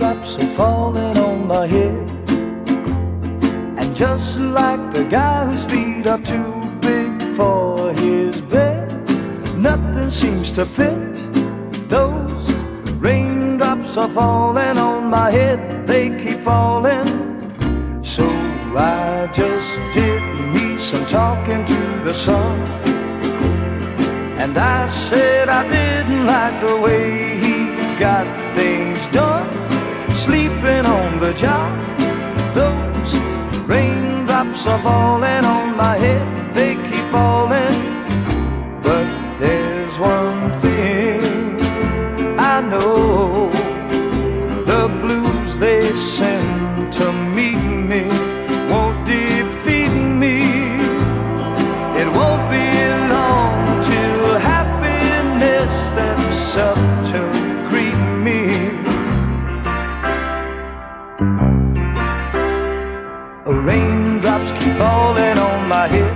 raindrops are falling on my head. And just like the guy whose feet are too big for his bed, nothing seems to fit. Those raindrops are falling on my head, they keep falling. So I just did me some talking to the sun, and I said I didn't like the way he got things done, sleeping on the job. Those raindrops are falling on my head, they keep falling. But there's one thing I know, the blues they send to meet me won't defeat me. It won't be long till happiness steps up to greet me. Raindrops keep falling on my head,